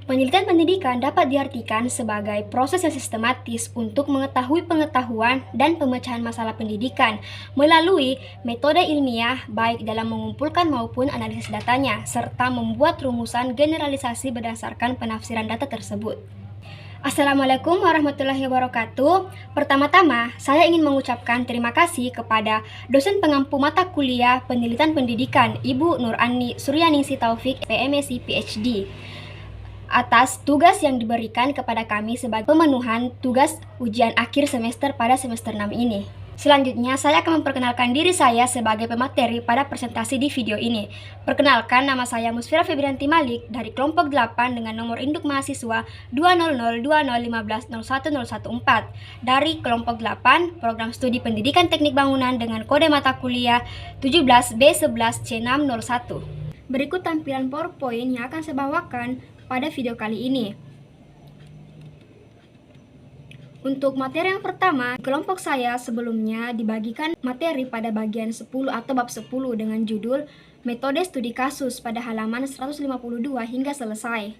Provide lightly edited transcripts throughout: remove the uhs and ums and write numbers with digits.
Penelitian pendidikan dapat diartikan sebagai proses yang sistematis untuk mengetahui pengetahuan dan pemecahan masalah pendidikan melalui metode ilmiah baik dalam mengumpulkan maupun analisis datanya, serta membuat rumusan generalisasi berdasarkan penafsiran data tersebut. Assalamualaikum warahmatullahi wabarakatuh. Pertama-tama, saya ingin mengucapkan terima kasih kepada dosen pengampu mata kuliah penelitian pendidikan Ibu Nurani Suryaningsih Taufik, PMSI PhD, atas tugas yang diberikan kepada kami sebagai pemenuhan tugas ujian akhir semester pada semester 6 ini. Selanjutnya, saya akan memperkenalkan diri saya sebagai pemateri pada presentasi di video ini. Perkenalkan, nama saya Musfira Febrianti Malik dari kelompok 8 dengan nomor induk mahasiswa 2002015010114 dari kelompok 8 Program Studi Pendidikan Teknik Bangunan dengan kode mata kuliah 17B11C601. Berikut tampilan PowerPoint yang akan saya bawakan pada video kali ini. Untuk materi yang pertama, kelompok saya sebelumnya dibagikan materi pada bagian 10 atau bab 10 dengan judul Metode Studi Kasus pada halaman 152 hingga selesai.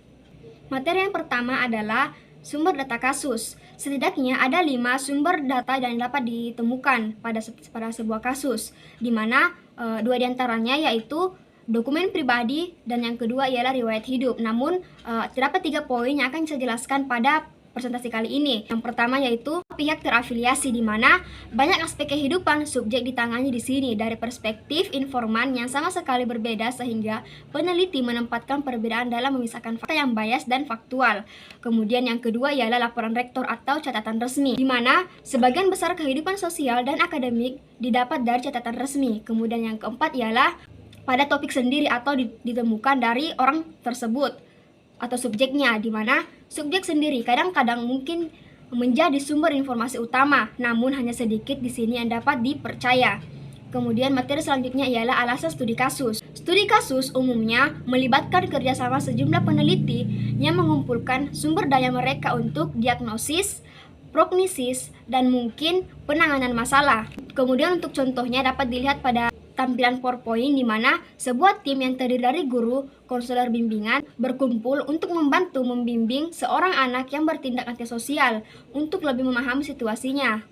Materi yang pertama adalah sumber data kasus. Setidaknya ada 5 sumber data yang dapat ditemukan pada sebuah kasus, di mana 2 diantaranya yaitu dokumen pribadi dan yang kedua ialah riwayat hidup. Namun terdapat 3 poin yang akan saya jelaskan pada presentasi kali ini. Yang pertama yaitu pihak terafiliasi, di mana banyak aspek kehidupan subjek ditangani di sini dari perspektif informan yang sama sekali berbeda sehingga peneliti menempatkan perbedaan dalam memisahkan fakta yang bias dan faktual. Kemudian yang kedua ialah laporan rektor atau catatan resmi, di mana sebagian besar kehidupan sosial dan akademik didapat dari catatan resmi. Kemudian yang keempat ialah pada topik sendiri atau ditemukan dari orang tersebut atau subjeknya, di mana subjek sendiri kadang-kadang mungkin menjadi sumber informasi utama, namun hanya sedikit di sini yang dapat dipercaya. Kemudian materi selanjutnya ialah alasan studi kasus. Studi kasus umumnya melibatkan kerjasama sejumlah peneliti yang mengumpulkan sumber daya mereka untuk diagnosis, prognosis, dan mungkin penanganan masalah. Kemudian untuk contohnya dapat dilihat pada tampilan PowerPoint, di mana sebuah tim yang terdiri dari guru, konselor bimbingan berkumpul untuk membantu membimbing seorang anak yang bertindak antisosial untuk lebih memahami situasinya.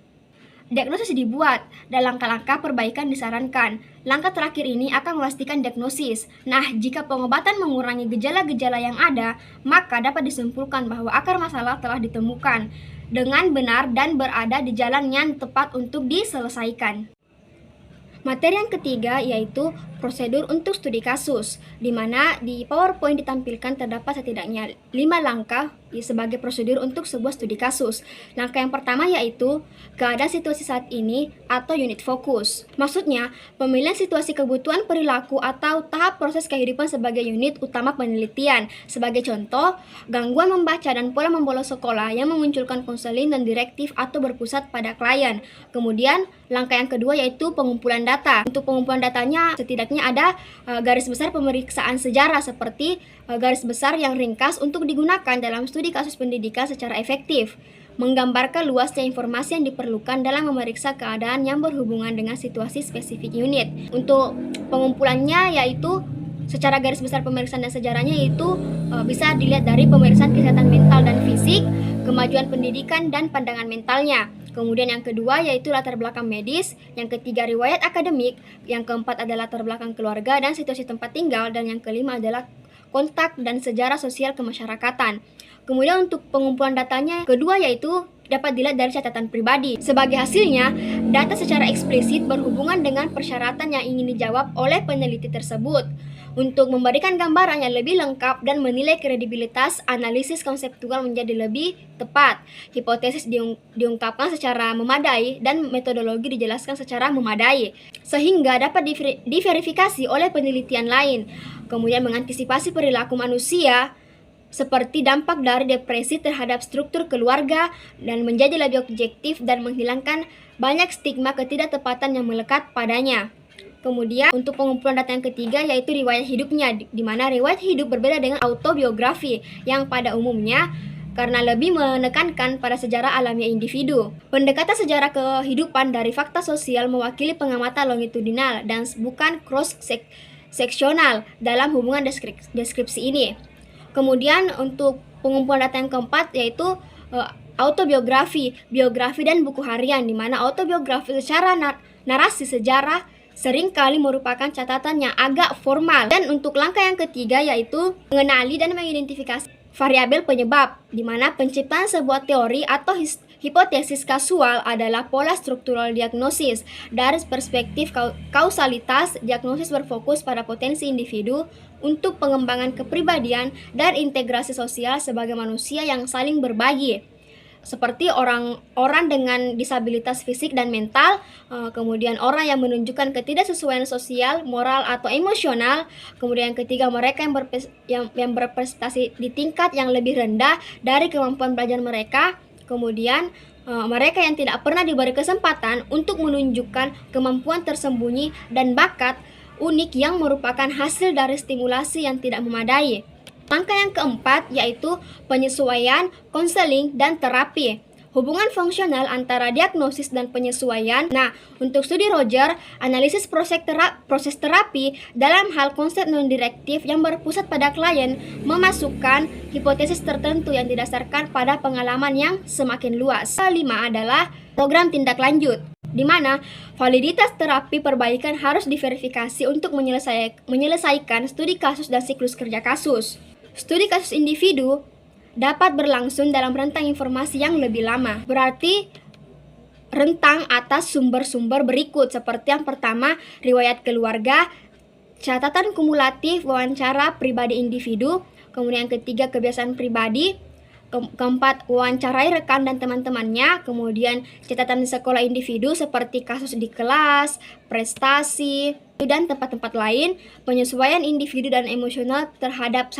Diagnosis dibuat dan langkah-langkah perbaikan disarankan. Langkah terakhir ini akan memastikan diagnosis. Nah, jika pengobatan mengurangi gejala-gejala yang ada, maka dapat disimpulkan bahwa akar masalah telah ditemukan dengan benar dan berada di jalan yang tepat untuk diselesaikan. Materi yang ketiga yaitu prosedur untuk studi kasus, di mana di PowerPoint ditampilkan terdapat setidaknya 5 langkah sebagai prosedur untuk sebuah studi kasus. Langkah yang pertama yaitu keadaan situasi saat ini atau unit fokus. Maksudnya, pemilihan situasi kebutuhan perilaku atau tahap proses kehidupan sebagai unit utama penelitian. Sebagai contoh, gangguan membaca dan pola membolos sekolah yang memunculkan konseling dan direktif atau berpusat pada klien. Kemudian, langkah yang kedua yaitu pengumpulan data. Untuk pengumpulan datanya setidaknya ada garis besar pemeriksaan sejarah seperti garis besar yang ringkas untuk digunakan dalam studi kasus pendidikan secara efektif, menggambarkan luasnya informasi yang diperlukan dalam memeriksa keadaan yang berhubungan dengan situasi spesifik unit. Untuk pengumpulannya yaitu secara garis besar pemeriksaan dan sejarahnya yaitu bisa dilihat dari pemeriksaan kesehatan mental dan fisik, kemajuan pendidikan dan pandangan mentalnya. Kemudian yang kedua yaitu latar belakang medis, yang ketiga riwayat akademik, yang keempat adalah latar belakang keluarga dan situasi tempat tinggal, dan yang kelima adalah kontak dan sejarah sosial kemasyarakatan. Kemudian untuk pengumpulan datanya kedua yaitu dapat dilihat dari catatan pribadi. Sebagai hasilnya, data secara eksplisit berhubungan dengan persyaratan yang ingin dijawab oleh peneliti tersebut. Untuk memberikan gambaran yang lebih lengkap dan menilai kredibilitas, analisis konseptual menjadi lebih tepat. Hipotesis diungkapkan secara memadai dan metodologi dijelaskan secara memadai, sehingga dapat diverifikasi oleh penelitian lain. Kemudian mengantisipasi perilaku manusia seperti dampak dari depresi terhadap struktur keluarga dan menjadi lebih objektif dan menghilangkan banyak stigma ketidaktepatan yang melekat padanya. Kemudian untuk pengumpulan data yang ketiga yaitu riwayat hidupnya, di mana riwayat hidup berbeda dengan autobiografi yang pada umumnya karena lebih menekankan pada sejarah alamiah individu. Pendekatan sejarah kehidupan dari fakta sosial mewakili pengamatan longitudinal dan bukan cross-seksional dalam hubungan deskripsi ini. Kemudian untuk pengumpulan data yang keempat yaitu autobiografi, biografi dan buku harian, di mana autobiografi secara narasi sejarah seringkali merupakan catatan yang agak formal. Dan untuk langkah yang ketiga yaitu mengenali dan mengidentifikasi variabel penyebab, di mana penciptaan sebuah teori atau hipotesis kasual adalah pola struktural diagnosis. Dari perspektif kausalitas, diagnosis berfokus pada potensi individu untuk pengembangan kepribadian dan integrasi sosial sebagai manusia yang saling berbagi, seperti orang dengan disabilitas fisik dan mental, kemudian orang yang menunjukkan ketidaksesuaian sosial, moral atau emosional, kemudian yang ketiga mereka yang berprestasi di tingkat yang lebih rendah dari kemampuan belajar mereka, kemudian mereka yang tidak pernah diberi kesempatan untuk menunjukkan kemampuan tersembunyi dan bakat unik yang merupakan hasil dari stimulasi yang tidak memadai. Langkah yang keempat yaitu penyesuaian, konseling, dan terapi. Hubungan fungsional antara diagnosis dan penyesuaian. Nah, untuk studi Roger, analisis proses terapi dalam hal konsep non-direktif yang berpusat pada klien memasukkan hipotesis tertentu yang didasarkan pada pengalaman yang semakin luas. Kelima adalah program tindak lanjut, di mana validitas terapi perbaikan harus diverifikasi untuk menyelesaikan studi kasus dan siklus kerja kasus. Studi kasus individu dapat berlangsung dalam rentang informasi yang lebih lama. Berarti rentang atas sumber-sumber berikut, seperti yang pertama, riwayat keluarga, catatan kumulatif wawancara pribadi individu, kemudian yang ketiga, kebiasaan pribadi, keempat, wawancarai rekan dan teman-temannya, kemudian catatan di sekolah individu seperti kasus di kelas, prestasi, dan tempat-tempat lain, penyesuaian individu dan emosional terhadap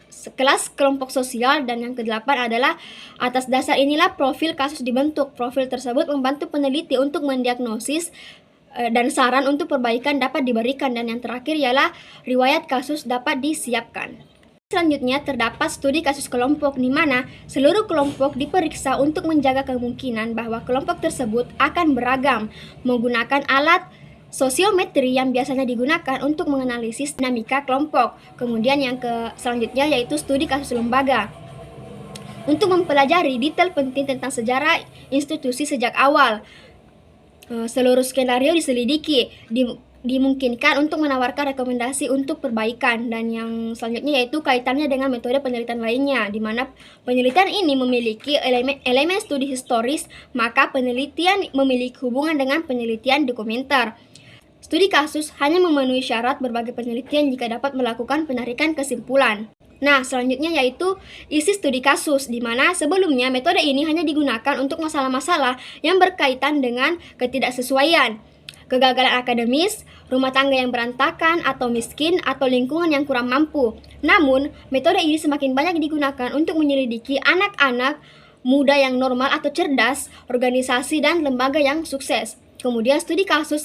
kelas kelompok sosial, dan yang kedelapan adalah atas dasar inilah profil kasus dibentuk. Profil tersebut membantu peneliti untuk mendiagnosis dan saran untuk perbaikan dapat diberikan, dan yang terakhir ialah riwayat kasus dapat disiapkan. Selanjutnya terdapat studi kasus kelompok, di mana seluruh kelompok diperiksa untuk menjaga kemungkinan bahwa kelompok tersebut akan beragam menggunakan alat sosiometri yang biasanya digunakan untuk menganalisis dinamika kelompok. Kemudian yang selanjutnya yaitu studi kasus lembaga, untuk mempelajari detail penting tentang sejarah institusi sejak awal. Seluruh skenario diselidiki, dimungkinkan untuk menawarkan rekomendasi untuk perbaikan. Dan yang selanjutnya yaitu kaitannya dengan metode penelitian lainnya, di mana penelitian ini memiliki elemen studi historis, maka penelitian memiliki hubungan dengan penelitian dokumenter. Studi kasus hanya memenuhi syarat berbagai penelitian jika dapat melakukan penarikan kesimpulan. Nah, selanjutnya yaitu isi studi kasus, di mana sebelumnya metode ini hanya digunakan untuk masalah-masalah yang berkaitan dengan ketidaksesuaian, kegagalan akademis, rumah tangga yang berantakan atau miskin, atau lingkungan yang kurang mampu. Namun, metode ini semakin banyak digunakan untuk menyelidiki anak-anak muda yang normal atau cerdas, organisasi dan lembaga yang sukses. Kemudian studi kasus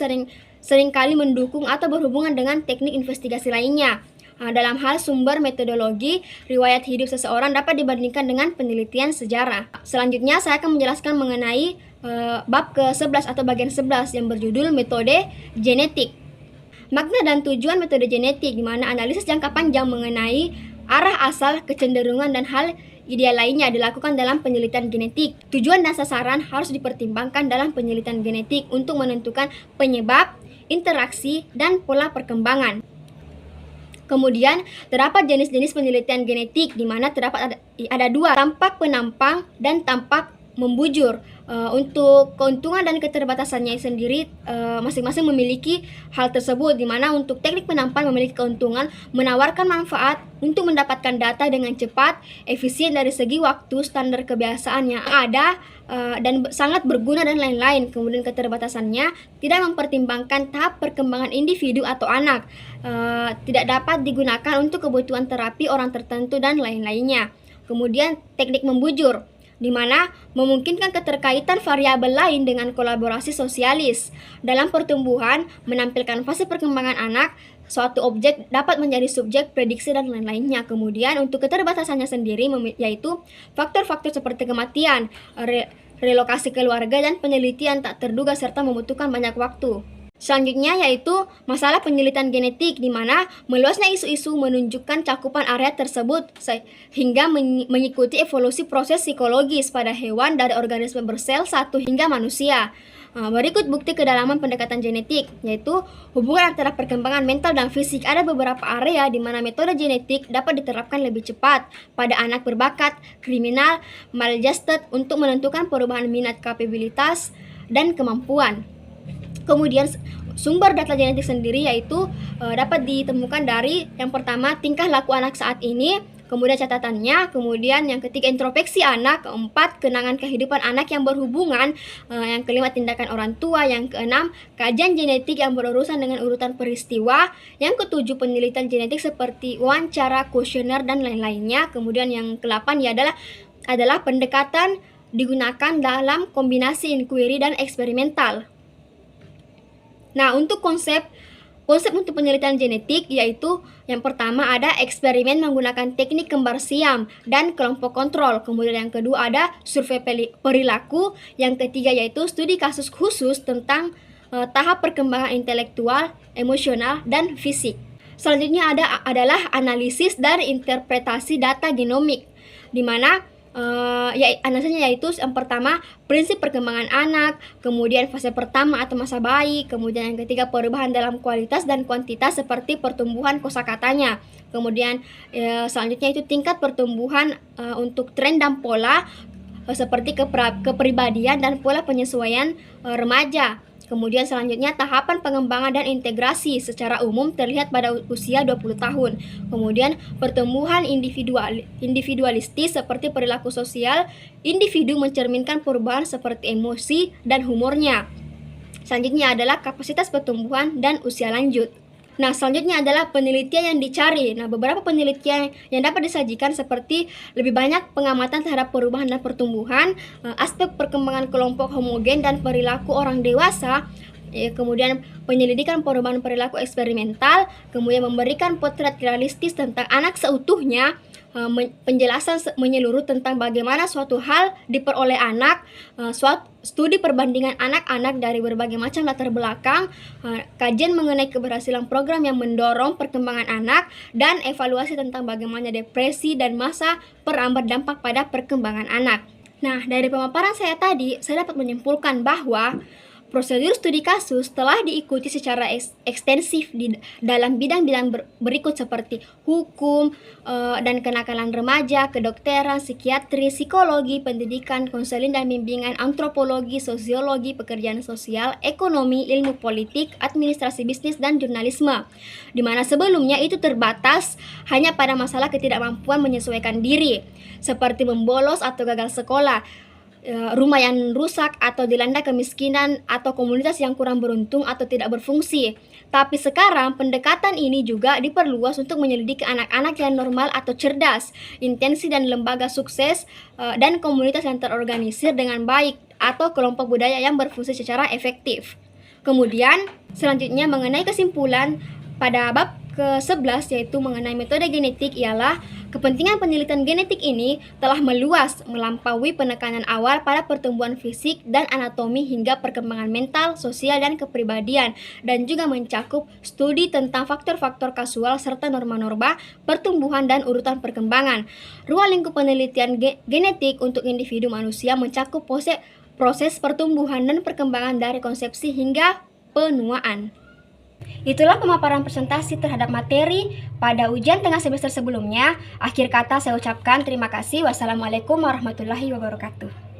seringkali mendukung atau berhubungan dengan teknik investigasi lainnya. Dalam hal sumber metodologi, riwayat hidup seseorang dapat dibandingkan dengan penelitian sejarah. Selanjutnya saya akan menjelaskan mengenai bab ke-11 atau bagian 11 yang berjudul metode genetik. Makna dan tujuan metode genetik, di mana analisis jangka panjang mengenai arah asal, kecenderungan, dan hal ideal lainnya dilakukan dalam penelitian genetik. Tujuan dan sasaran harus dipertimbangkan dalam penelitian genetik untuk menentukan penyebab, interaksi, dan pola perkembangan. Kemudian terdapat jenis-jenis penelitian genetik, di mana terdapat ada dua, tampak penampang dan tampak membujur. Untuk keuntungan dan keterbatasannya sendiri masing-masing memiliki hal tersebut, di mana untuk teknik penampang memiliki keuntungan menawarkan manfaat untuk mendapatkan data dengan cepat, efisien dari segi waktu, standar kebiasaan yang ada, dan sangat berguna dan lain-lain. Kemudian keterbatasannya tidak mempertimbangkan tahap perkembangan individu atau anak, tidak dapat digunakan untuk kebutuhan terapi orang tertentu dan lain-lainnya. Kemudian teknik membujur, di mana memungkinkan keterkaitan variabel lain dengan kolaborasi sosialis. Dalam pertumbuhan, menampilkan fase perkembangan anak, suatu objek dapat menjadi subjek, prediksi, dan lain-lainnya. Kemudian untuk keterbatasannya sendiri yaitu faktor-faktor seperti kematian, relokasi keluarga, dan penelitian tak terduga serta membutuhkan banyak waktu. Selanjutnya yaitu masalah penelitian genetik, di mana meluasnya isu-isu menunjukkan cakupan area tersebut hingga mengikuti evolusi proses psikologis pada hewan dari organisme bersel 1 hingga manusia. Berikut bukti kedalaman pendekatan genetik, yaitu hubungan antara perkembangan mental dan fisik. Ada beberapa area di mana metode genetik dapat diterapkan lebih cepat pada anak berbakat, kriminal, maladjusted untuk menentukan perubahan minat, kapabilitas, dan kemampuan. Kemudian sumber data genetik sendiri yaitu dapat ditemukan dari yang pertama tingkah laku anak saat ini, kemudian catatannya, kemudian yang ketiga introspeksi anak, keempat kenangan kehidupan anak yang berhubungan, yang kelima tindakan orang tua, yang keenam kajian genetik yang berurusan dengan urutan peristiwa, yang ketujuh penelitian genetik seperti wawancara, kuesioner, dan lain-lainnya. Kemudian yang ke-8 adalah pendekatan digunakan dalam kombinasi inquiry dan eksperimental. Nah, untuk konsep untuk penelitian genetik yaitu yang pertama ada eksperimen menggunakan teknik kembar siam dan kelompok kontrol. Kemudian yang kedua ada survei perilaku. Yang ketiga yaitu studi kasus khusus tentang tahap perkembangan intelektual, emosional, dan fisik. Selanjutnya adalah analisis dan interpretasi data genomik, di mana analisanya yaitu yang pertama prinsip perkembangan anak, kemudian fase pertama atau masa bayi, kemudian yang ketiga perubahan dalam kualitas dan kuantitas seperti pertumbuhan kosakatanya, kemudian selanjutnya itu tingkat pertumbuhan untuk tren dan pola seperti kepribadian dan pola penyesuaian remaja. Kemudian selanjutnya tahapan pengembangan dan integrasi secara umum terlihat pada usia 20 tahun. Kemudian pertumbuhan individualistis seperti perilaku sosial, individu mencerminkan perubahan seperti emosi dan humornya. Selanjutnya adalah kapasitas pertumbuhan dan usia lanjut. Nah, selanjutnya adalah penelitian yang dicari. Nah, beberapa penelitian yang dapat disajikan seperti lebih banyak pengamatan terhadap perubahan dan pertumbuhan, aspek perkembangan kelompok homogen dan perilaku orang dewasa, kemudian penyelidikan perubahan perilaku eksperimental, kemudian memberikan potret realistis tentang anak seutuhnya, penjelasan menyeluruh tentang bagaimana suatu hal diperoleh anak, studi perbandingan anak-anak dari berbagai macam latar belakang, kajian mengenai keberhasilan program yang mendorong perkembangan anak, dan evaluasi tentang bagaimana depresi dan masa perambat dampak pada perkembangan anak. Nah, dari pemaparan saya tadi, saya dapat menyimpulkan bahwa prosedur studi kasus telah diikuti secara ekstensif di dalam bidang-bidang berikut seperti hukum dan kenakalan remaja, kedokteran, psikiatri, psikologi, pendidikan, konseling dan bimbingan, antropologi, sosiologi, pekerjaan sosial, ekonomi, ilmu politik, administrasi bisnis, dan jurnalisme. Di mana sebelumnya itu terbatas hanya pada masalah ketidakmampuan menyesuaikan diri, seperti membolos atau gagal sekolah, rumah yang rusak atau dilanda kemiskinan, atau komunitas yang kurang beruntung atau tidak berfungsi. Tapi sekarang pendekatan ini juga diperluas untuk menyelidiki anak-anak yang normal atau cerdas, intensi dan lembaga sukses, dan komunitas yang terorganisir dengan baik atau kelompok budaya yang berfungsi secara efektif. Kemudian selanjutnya mengenai kesimpulan pada bab ke-11 yaitu mengenai metode genetik ialah kepentingan penelitian genetik ini telah meluas melampaui penekanan awal pada pertumbuhan fisik dan anatomi hingga perkembangan mental, sosial, dan kepribadian, dan juga mencakup studi tentang faktor-faktor kasual serta norma-norma pertumbuhan dan urutan perkembangan. Ruang lingkup penelitian genetik untuk individu manusia mencakup proses pertumbuhan dan perkembangan dari konsepsi hingga penuaan. Itulah pemaparan presentasi terhadap materi pada ujian tengah semester sebelumnya. Akhir kata saya ucapkan terima kasih. Wassalamualaikum warahmatullahi wabarakatuh.